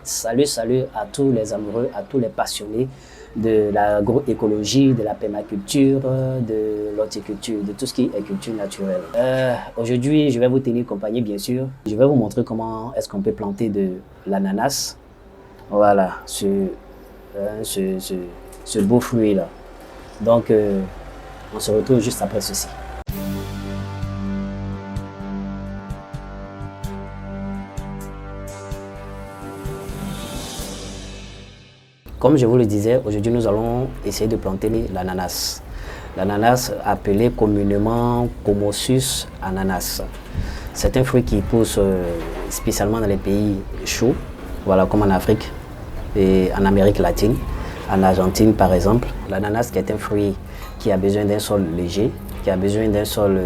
Salut à tous les amoureux, à tous les passionnés de l'agroécologie, de la permaculture, de l'horticulture, de tout ce qui est culture naturelle. Aujourd'hui, je vais vous tenir compagnie, bien sûr. Je vais vous montrer comment est-ce qu'on peut planter de l'ananas. Voilà, ce beau fruit-là. Donc, on se retrouve juste après ceci. Comme je vous le disais, aujourd'hui nous allons essayer de planter l'ananas. L'ananas appelé communément Comossus ananas. C'est un fruit qui pousse spécialement dans les pays chauds, voilà, comme en Afrique et en Amérique latine, en Argentine par exemple. L'ananas qui est un fruit qui a besoin d'un sol léger, qui a besoin d'un sol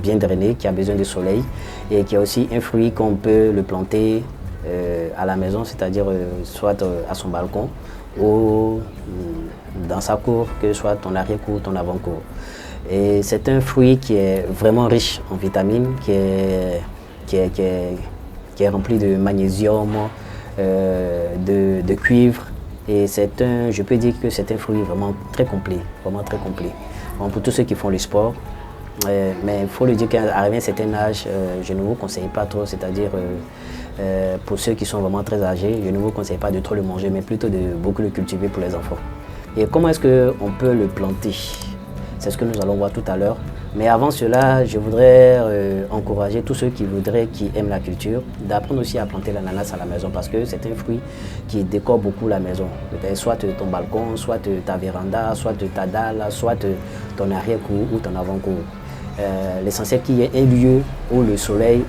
bien drainé, qui a besoin de soleil et qui est aussi un fruit qu'on peut le planter à la maison, c'est-à-dire soit à son balcon ou dans sa cour, que ce soit ton arrière-cour, ton avant-cour. Et c'est un fruit qui est vraiment riche en vitamines, qui est rempli de magnésium, de cuivre. Et je peux dire que c'est un fruit vraiment très complet, vraiment très complet. Bon, pour tous ceux qui font le sport, mais il faut le dire qu'arrivé à un certain âge, je ne vous conseille pas trop, c'est-à-dire pour ceux qui sont vraiment très âgés, je ne vous conseille pas de trop le manger, mais plutôt de beaucoup le cultiver pour les enfants. Et comment est-ce qu'on peut le planter? C'est ce que nous allons voir tout à l'heure. Mais avant cela, je voudrais encourager tous ceux qui aiment la culture, d'apprendre aussi à planter l'ananas à la maison parce que c'est un fruit qui décore beaucoup la maison. Soit ton balcon, soit ta véranda, soit ta dalle, soit ton arrière-cour ou ton avant-cour. L'essentiel qu'il y ait un lieu où le soleil,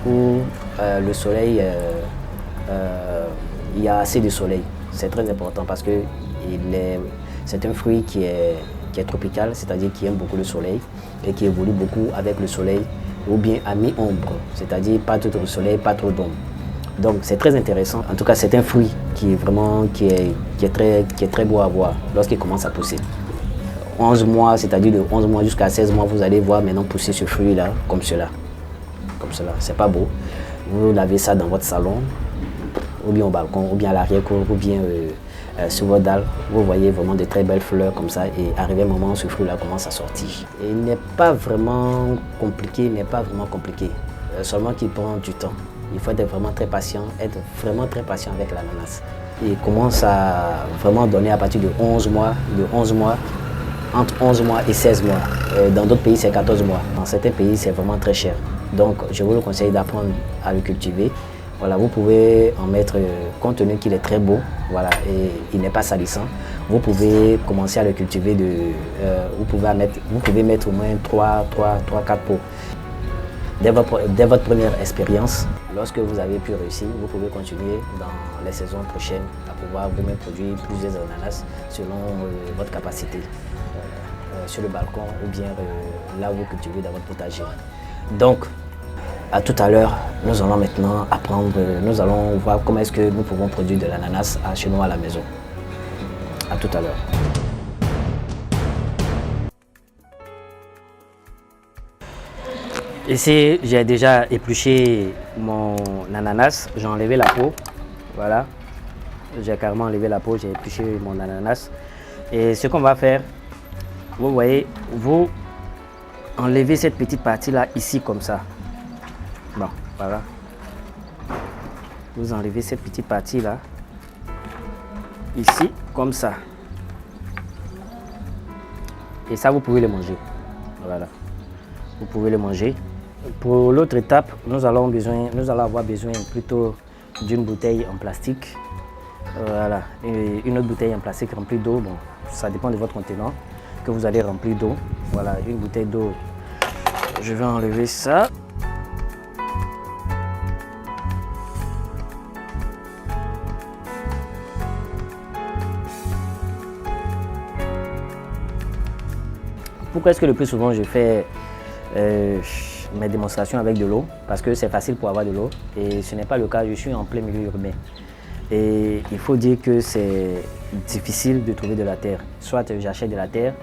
il y a assez de soleil. C'est très important parce que c'est un fruit qui est tropical, c'est-à-dire qui aime beaucoup le soleil et qui évolue beaucoup avec le soleil ou bien à mi-ombre, c'est-à-dire pas trop de soleil, pas trop d'ombre. Donc c'est très intéressant. En tout cas, c'est un fruit qui est très beau à voir lorsqu'il commence à pousser. 11 mois, c'est-à-dire de 11 mois jusqu'à 16 mois, vous allez voir maintenant pousser ce fruit-là, comme cela. Comme cela, c'est pas beau. Vous lavez ça dans votre salon, ou bien au balcon, ou bien à l'arrière-cour, ou bien sur votre dalle. Vous voyez vraiment de très belles fleurs comme ça, et arrivé un moment, ce fruit-là commence à sortir. Et il n'est pas vraiment compliqué, seulement qu'il prend du temps. Il faut être vraiment très patient, avec l'ananas. Il commence à vraiment donner à partir de 11 mois, entre 11 mois et 16 mois. Dans d'autres pays, c'est 14 mois. Dans certains pays, c'est vraiment très cher. Donc, je vous le conseille d'apprendre à le cultiver. Voilà, vous pouvez en mettre, compte tenu qu'il est très beau, voilà, et il n'est pas salissant. Vous pouvez commencer à le cultiver, vous pouvez mettre au moins 3-4 pots. Dès votre première expérience, lorsque vous avez pu réussir, vous pouvez continuer dans les saisons prochaines à pouvoir vous-même produire plusieurs ananas selon votre capacité sur le balcon ou bien là où vous cultivez dans votre potager. Donc, à tout à l'heure, nous allons maintenant nous allons voir comment est-ce que nous pouvons produire de l'ananas chez nous à la maison. À tout à l'heure. Ici, j'ai déjà épluché mon ananas, j'ai enlevé la peau, voilà. J'ai carrément enlevé la peau, j'ai épluché mon ananas. Et ce qu'on va faire, vous voyez, vous enlevez cette petite partie-là ici comme ça. Bon, voilà. Vous enlevez cette petite partie-là, ici, comme ça. Et ça, vous pouvez le manger. Voilà. Vous pouvez le manger. Pour l'autre étape, nous allons avoir besoin plutôt d'une bouteille en plastique. Voilà, et une autre bouteille en plastique remplie d'eau. Bon, ça dépend de votre contenant que vous allez remplir d'eau. Voilà, une bouteille d'eau. Je vais enlever ça. Pourquoi est-ce que le plus souvent je fais mes démonstrations avec de l'eau? Parce que c'est facile pour avoir de l'eau et ce n'est pas le cas, je suis en plein milieu urbain. Et il faut dire que c'est difficile de trouver de la terre. Soit j'achète de la terre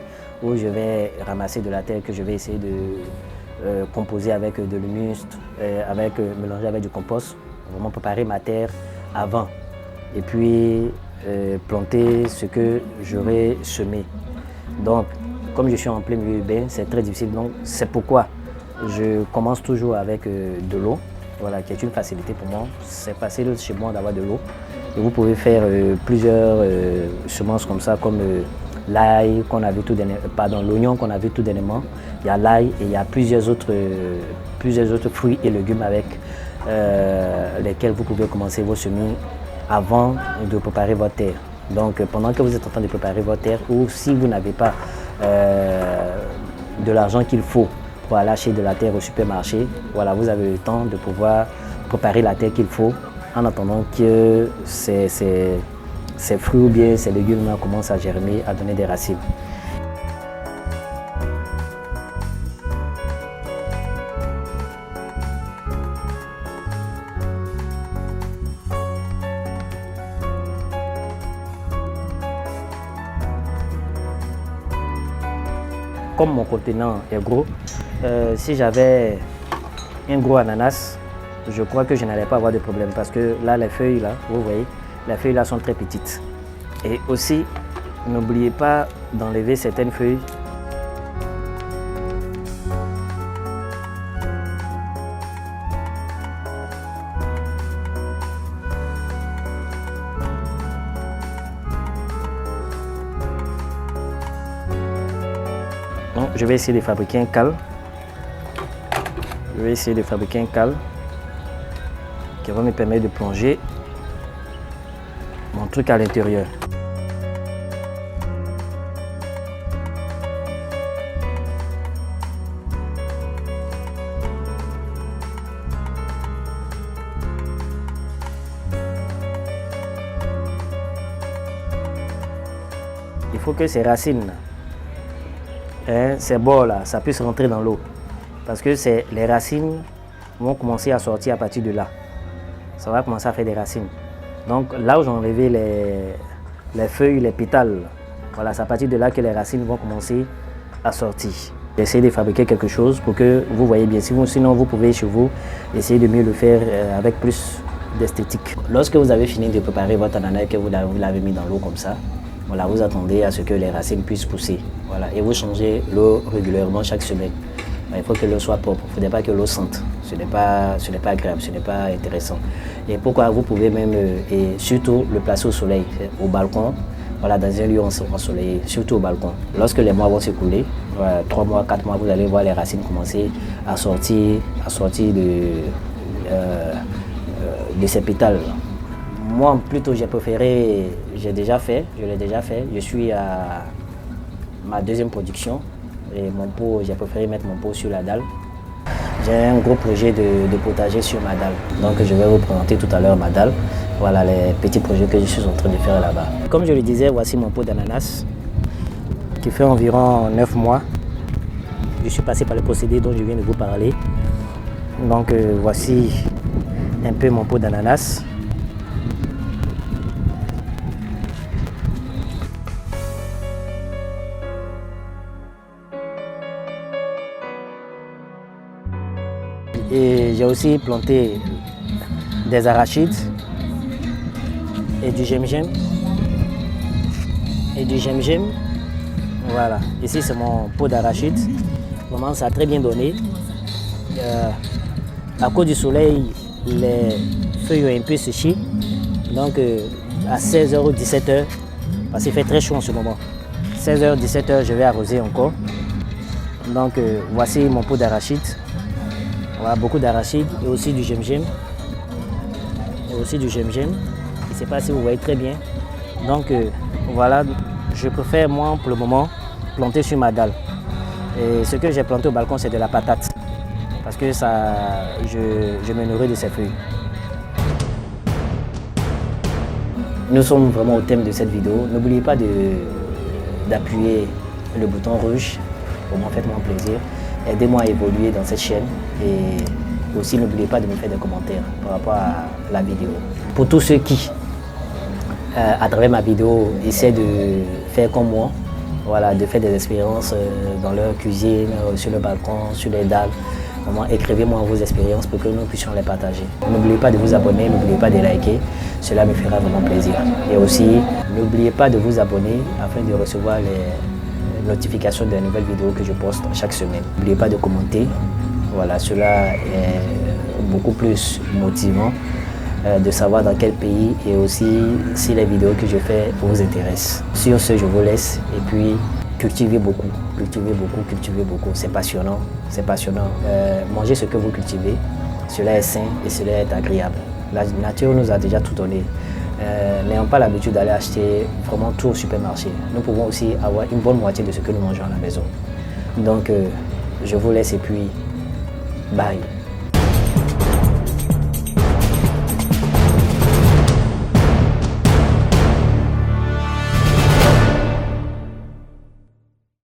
ou je vais ramasser de la terre que je vais essayer de composer avec de l'humus, mélanger avec du compost, vraiment préparer ma terre avant et puis planter ce que j'aurais semé. Donc, comme je suis en plein milieu urbain, c'est très difficile. Donc, c'est pourquoi je commence toujours avec de l'eau, voilà, qui est une facilité pour moi. C'est facile chez moi d'avoir de l'eau. Et vous pouvez faire plusieurs semences comme ça, comme l'ail qu'on a vu tout dernièrement, pardon, l'oignon qu'on a vu tout dernièrement. Il y a l'ail et il y a plusieurs autres fruits et légumes avec lesquels vous pouvez commencer vos semis avant de préparer votre terre. Donc pendant que vous êtes en train de préparer votre terre, ou si vous n'avez pas de l'argent qu'il faut pour aller acheter de la terre au supermarché, voilà, vous avez le temps de pouvoir préparer la terre qu'il faut en attendant que ces fruits ou bien ces légumes commencent à germer, à donner des racines. Comme mon contenant est gros, si j'avais un gros ananas, je crois que je n'allais pas avoir de problème parce que là, les feuilles, là, vous voyez, les feuilles là sont très petites. Et aussi, n'oubliez pas d'enlever certaines feuilles. Donc, je vais essayer de fabriquer un cal. Je vais essayer de fabriquer un cal qui va me permettre de plonger mon truc à l'intérieur. Il faut que ces racines, ces bords là, ça puisse rentrer dans l'eau. Parce que les racines vont commencer à sortir à partir de là. Ça va commencer à faire des racines. Donc là où j'ai enlevé les feuilles, les pétales, voilà, c'est à partir de là que les racines vont commencer à sortir. J'essaie de fabriquer quelque chose pour que vous voyez bien. Sinon vous pouvez chez vous essayer de mieux le faire avec plus d'esthétique. Lorsque vous avez fini de préparer votre ananas et que vous l'avez mis dans l'eau comme ça, voilà, vous attendez à ce que les racines puissent pousser. Voilà, et vous changez l'eau régulièrement chaque semaine. Il faut que l'eau soit propre, il ne faudrait pas que l'eau sente. Ce n'est pas agréable, ce n'est pas intéressant. Et pourquoi vous pouvez même, et surtout le placer au soleil, au balcon, voilà, dans un lieu ensoleillé, surtout au balcon. Lorsque les mois vont s'écouler, 3 mois, 4 mois, vous allez voir les racines commencer à sortir de ces pétales. Moi, plutôt, j'ai préféré, je l'ai déjà fait, je suis à ma deuxième production. Et mon pot, j'ai préféré mettre mon pot sur la dalle. J'ai un gros projet de potager sur ma dalle. Donc je vais vous présenter tout à l'heure ma dalle. Voilà les petits projets que je suis en train de faire là-bas. Comme je le disais, voici mon pot d'ananas qui fait environ 9 mois. Je suis passé par le procédé dont je viens de vous parler. Donc voici un peu mon pot d'ananas. Et j'ai aussi planté des arachides et du gingembre. Voilà, ici c'est mon pot d'arachides. Vraiment, ça a très bien donné. À cause du soleil, les feuilles ont un peu séché. Donc à 16h ou 17h, parce qu'il fait très chaud en ce moment, 16h, 17h, je vais arroser encore. Donc voici mon pot d'arachides. Voilà, beaucoup d'arachides et aussi du gingembre. Je ne sais pas si vous voyez très bien. Donc voilà, je préfère moi pour le moment planter sur ma dalle. Et ce que j'ai planté au balcon, c'est de la patate. Parce que je me nourris de ces feuilles. Nous sommes vraiment au thème de cette vidéo. N'oubliez pas d'appuyer le bouton rouge. Pour moi, faites-moi plaisir. Aidez-moi à évoluer dans cette chaîne et aussi n'oubliez pas de me faire des commentaires par rapport à la vidéo. Pour tous ceux qui, à travers ma vidéo, essaient de faire comme moi, voilà, de faire des expériences dans leur cuisine, sur le balcon, sur les dalles, Vraiment, écrivez-moi vos expériences pour que nous puissions les partager. N'oubliez pas de vous abonner, n'oubliez pas de liker, cela me fera vraiment plaisir. Et aussi, n'oubliez pas de vous abonner afin de recevoir les notifications des nouvelles vidéos que je poste chaque semaine. N'oubliez pas de commenter, voilà, cela est beaucoup plus motivant de savoir dans quel pays et aussi si les vidéos que je fais vous intéressent. Sur ce, je vous laisse et puis cultivez beaucoup, cultivez beaucoup, cultivez beaucoup. C'est passionnant, c'est passionnant. Mangez ce que vous cultivez, cela est sain et cela est agréable. La nature nous a déjà tout donné. N'ayons pas l'habitude d'aller acheter vraiment tout au supermarché. Nous pouvons aussi avoir une bonne moitié de ce que nous mangeons à la maison. Donc, je vous laisse et puis, bye.